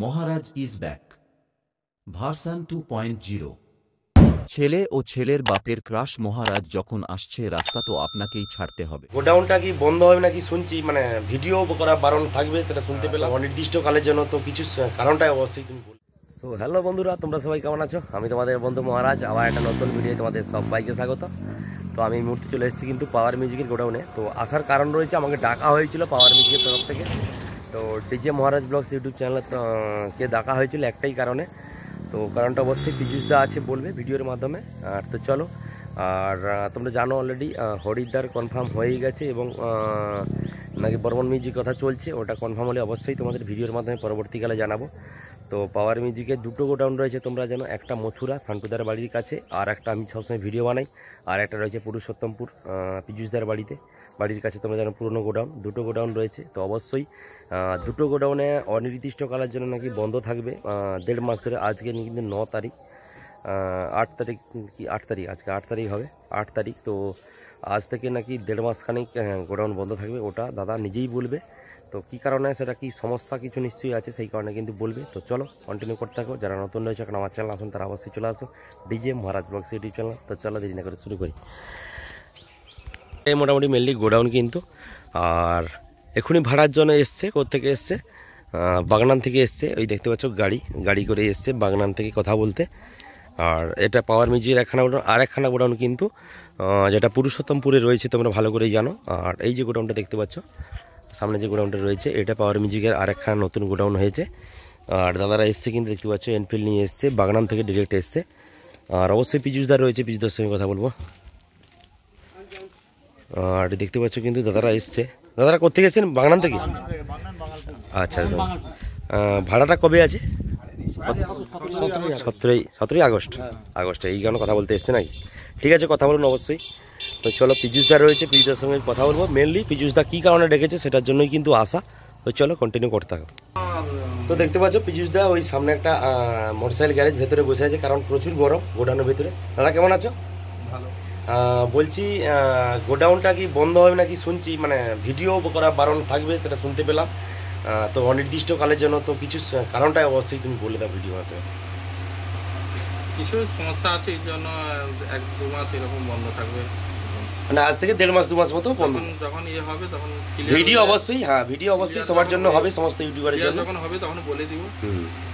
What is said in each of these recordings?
Maharaj is back version 2.0। ছেলে ও ছেলের বাপের ক্রাশ মহারাজ যখন আসছে রাস্তা তো আপনাকেই ছাড়তে হবে। গোডাউনটা কি বন্ধ হবে নাকি শুনছি, মানে ভিডিও করা বারণ থাকবে সেটা শুনতে পেলাম অনির্দিষ্টকালের জন্য। তো কিছু কারণটাই অবশ্যই তুমি বল। সো হ্যালো বন্ধুরা, তোমরা সবাই কেমন আছো? আমি তোমাদের বন্ধু মহারাজ, আবার একটা নতুন ভিডিও তোমাদের সবাইকে স্বাগত। তো আমি এই মুহূর্তে চলে এসেছি কিন্তু পাওয়ার মিউজিকের গোডাউনে। তো আসার কারণ রয়েছে, আমাকে ডাকা হয়েছিল পাওয়ার মিউজিকের তরফ থেকে। তো ডিজে মহারাজ ব্লগস ইউটিউব চ্যানেল কে ডাকা হয়েছিল একটাই কারণে। তো কারণটা অবশ্যই পীযুষদা আছে বলবে ভিডিওর মাধ্যমে। আর তো চলো, আর তোমরা জানো অলরেডি হরিদ্বার কনফার্ম হয়েই গেছে এবং নাকি বর্মন মিউজিক কথা চলছে, ওটা কনফার্ম হলে অবশ্যই তোমাদের ভিডিওর মাধ্যমে পরবর্তীকালে জানাবো। তো পাওয়ার মিউজিকের দুটো গোডাউন রয়েছে তোমরা জানো, একটা মথুরা সান্টুদার বাড়ির কাছে, আর একটা আমি সবসময় ভিডিও বানাই, আর একটা রয়েছে পুরুষোত্তমপুর পীযুষদার বাড়ির কাছে তোমরা জানো পুরনো গোডাউন। দুটো গোডাউন রয়েছে। তো অবশ্যই দুটো গোডাউনে অনির্দিষ্টকালের জন্য নাকি বন্ধ থাকবে 1.5 মাস ধরে। আজকে কিন্তু 9 তারিখ, 8 তারিখ কি 8 তারিখ, আজকে 8 তারিখ হবে, 8 তারিখ। তো আজ থেকে নাকি 1.5 মাস খানিক গোডাউন বন্ধ থাকবে, ওটা দাদা নিজেই বলবে। তো কী কারণে, সেটা কি সমস্যা কিছু নিশ্চয়ই আছে, সেই কারণে কিন্তু বলবে। তো চলো কন্টিনিউ করতে থাকো। যারা নতুন রয়েছে এখন আমার চ্যানেল আসুন, তারা অবশ্যই চলে আসো ডিজে মহারাজ ব্লগস ইউটিউব চ্যানেল। তো চলো দেরি না করে শুরু করি। এই মোটামুটি মেনলি গোডাউন কিন্তু, আর এখনই ভাড়ার জন্য এসছে, কোত্থেকে এসছে, বাগনান থেকে এসছে। ওই দেখতে পাচ্ছ গাড়ি করে এসছে বাগনান থেকে কথা বলতে। আর এটা পাওয়ার মিউজিকের একখানা গোডাউন, আর একখানা গোডাউন কিন্তু যেটা পুরুষোত্তমপুরে রয়েছে, তোমরা ভালো করেই জানো। আর এই যে গোডাউনটা দেখতে পাচ্ছ সামনে, যে গোডাউনটা রয়েছে, এটা পাওয়ার মিউজিকের আর একখানা নতুন গোডাউন হয়েছে। আর দাদারা এসছে কিন্তু দেখতে পাচ্ছ, এনফিল্ড নিয়ে এসছে, বাগনান থেকে ডিরেক্ট এসছে। আর অবশ্যই পীযুষদা রয়েছে, পীযুষদার সঙ্গে কথা বলবো। আর দেখতে পাচ্ছ কিন্তু দাদারা এসছে। দাদারা কোথেকে এসছেন? বাগনান থেকে। আচ্ছা, ভাড়াটা কবে আছে? 17ই আগস্ট এই কারণে কথা বলতে এসছে নাকি? ঠিক আছে, কথা বলুন অবশ্যই। তো চলো, পীযুষদা রয়েছে, পীযুষদার সঙ্গে কথা বলবো। মেনলি পীযুষদা কী কারণে ডেকেছে সেটার জন্যই কিন্তু আসা। তো চলো কন্টিনিউ করতে থাকো। তো দেখতে পাচ্ছ পীযুষদা ওই সামনে একটা মোটরসাইকেল গ্যারেজ ভেতরে বসে আছে, কারণ প্রচুর গরম গোডাউনের ভেতরে। দাদা কেমন আছো? ভালো। বলছি গোডাউনটা কি বন্ধ হবে নাকি শুনছি, মানে ভিডিও করা বারণ থাকবে সেটা শুনতে পেলাম। তো অনির্দিষ্টকালের জন্য। তো কিছু কারণটাই অবশ্যই তুমি বলে দাও ভিডিও মাধ্যমে। কিছু সমস্যা আছে, এই জন্য 1-2 মাস এরকম বন্ধ থাকবে। মানে আজ থেকে 1.5 মাস 2 মাস মতো বন্ধ। যখন ইয়ে হবে তখন ভিডিও অবশ্যই, হ্যাঁ ভিডিও অবশ্যই সবার জন্য হবে, সমস্ত ইউটিউবারের জন্য যখন হবে তখন বলে দিব।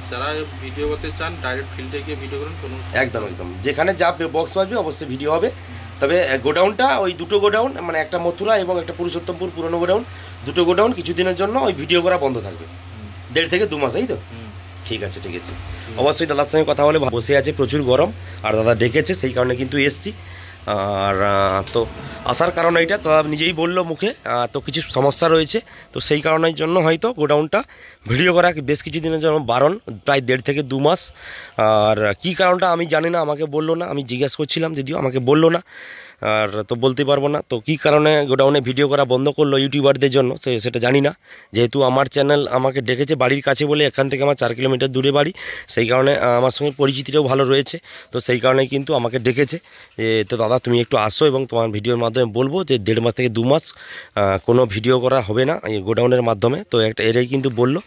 যারা ভিডিও করতে চান ডাইরেক্ট ফিল্ডে গিয়ে ভিডিও করুন, কোনো একদম যেখানে যা বক্স বাজবে অবশ্যই ভিডিও হবে। তবে গোডাউনটা ওই দুটো গোডাউন, মানে একটা মথুরা এবং একটা পুরুষোত্তমপুর পুরনো গোডাউন, দুটো গোডাউন কিছুদিনের জন্য ওই ভিডিও করা বন্ধ থাকবে, 1.5 থেকে 2 মাস, এই তো? ঠিক আছে অবশ্যই দাদার সঙ্গে কথা বলে বসে আছে, প্রচুর গরম, আর দাদা ডেকেছে সেই কারণে কিন্তু এসছি। আর তো আসার কারণ এইটা দাদা নিজেই বললো মুখে, তো কিছু সমস্যা রয়েছে, তো সেই কারণের জন্য হয়তো গোডাউনটা ভিডিও করা বেশ কিছুদিনের জন্য বারণ, প্রায় 1.5 থেকে 2 মাস। আর কী কারণটা আমি জানি না, আমাকে বললো না, আমি জিজ্ঞেস করছিলাম যদিও আমাকে বললো না, আর তো বলতে পারবো না। তো কী কারণে গোডাউনে ভিডিও করা বন্ধ করলো ইউটিউবারদের জন্য সেটা জানি না। যেহেতু আমার চ্যানেল আমাকে ডেকেছে বাড়ির কাছে বলে, এখান থেকে আমার 4 কিলোমিটার দূরে বাড়ি, সেই কারণে আমার সঙ্গে পরিচিতিটাও ভালো রয়েছে। তো সেই কারণে কিন্তু আমাকে ডেকেছে তো দাদা তুমি একটু আসো এবং তোমার ভিডিওর মাধ্যমে বলবো যে 1.5 মাস থেকে 2 মাস কোনো ভিডিও করা হবে না এই গোডাউনের মাধ্যমে। তো একটা এরাই কিন্তু বললো।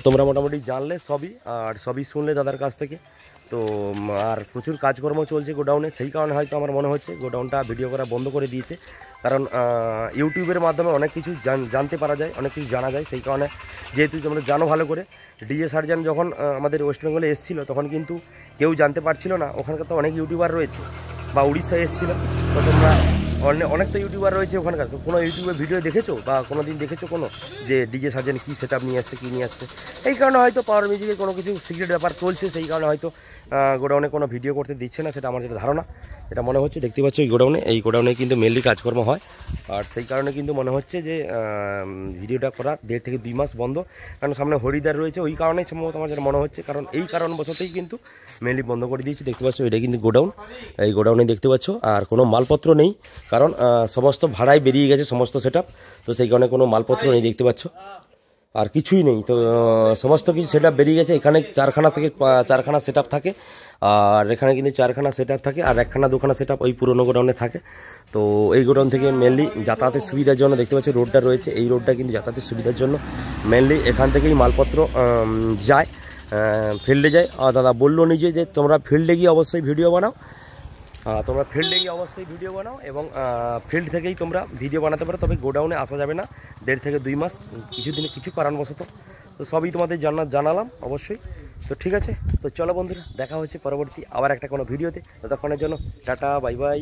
তোমরা মোটামুটি জানলে সবই, আর সবই শুনলে দাদার কাছ থেকে। তো আর প্রচুর কাজকর্ম চলছে গোডাউনে, সেই কারণে হয়তো আমার মনে হচ্ছে গোডাউনটা ভিডিও করা বন্ধ করে দিয়েছে। কারণ ইউটিউবের মাধ্যমে অনেক কিছু জানতে পারা যায়, অনেক কিছু জানা যায়। সেই কারণে যেহেতু তোমরা জানো ভালো করে, ডিজে সার্জন যখন আমাদের ওয়েস্ট বেঙ্গলে এসেছিলো তখন কিন্তু কেউ জানতে পারছিল না। ওখানকার তো অনেক ইউটিউবার রয়েছে, বা উড়িষ্যায় এসেছিলো, তো তোমরা অনেক তো ইউটিউবার রয়েছে ওখানকার। তো কোনো ইউটিউবের ভিডিও দেখেছো বা কোনো দিন দেখেছো কোনো যে ডিজে সার্জন কী সেট আপ নিয়ে আসছে, কী নিয়ে আসছে? এই কারণে হয়তো পাওয়ার মিউজিকের কোনো কিছু সিক্রেট ব্যাপার চলছে, সেই কারণে হয়তো গোডাউনে কোনো ভিডিও করতে দিচ্ছে না, সেটা আমার যেটা ধারণা, এটা মনে হচ্ছে। দেখতে পাচ্ছ এই গোডাউনে কিন্তু মেনলি কাজকর্ম হয়, আর সেই কারণে কিন্তু মনে হচ্ছে যে ভিডিওটা করা 1.5 থেকে 2 মাস বন্ধ। কারণ সামনে হরিদ্বার রয়েছে, ওই কারণেই সম্ভবত আমার যেটা মনে হচ্ছে, কারণ এই কারণবশতই কিন্তু মেনলি বন্ধ করে দিয়েছি। দেখতে পাচ্ছ এটা কিন্তু গোডাউন, এই গোডাউনে দেখতে পাচ্ছ আর কোনো মালপত্র নেই, কারণ সমস্ত ভাড়ায় বেরিয়ে গেছে সমস্ত সেট আপ, তো সেই কারণে কোনো মালপত্র নেই দেখতে পাচ্ছ। আর কিছুই নেই। তো সমস্ত কিছু সেট বেরিয়ে গেছে। এখানে চারখানা সেট থাকে, আর এখানে কিন্তু চারখানা সেট থাকে, আর একখানা দুখানা সেট ওই পুরোনো গোডাউনে থাকে। তো এই গোডাউন থেকে মেনলি যাতায়াতের সুবিধার জন্য দেখতে পাচ্ছি রোডটা রয়েছে, এই রোডটা কিন্তু যাতায়াতের সুবিধার জন্য মেনলি এখান থেকেই মালপত্র যায়, ফিল্ডে যায়। আর দাদা বললো নিজে যে তোমরা ফিল্ডে গিয়ে অবশ্যই ভিডিও বানাও, এবং ফিল্ড থেকেই তোমরা ভিডিও বানাতে পারো। তবে গোডাউনে আসা যাবে না 1.5 থেকে 2 মাস, কিছু কারণবশত। তো সবই তোমাদের জানালাম অবশ্যই। তো ঠিক আছে, তো চলো বন্ধুরা, দেখা হচ্ছে পরবর্তী আবার একটা কোনো ভিডিওতে। ততক্ষণের জন্য টাটা, বাই বাই।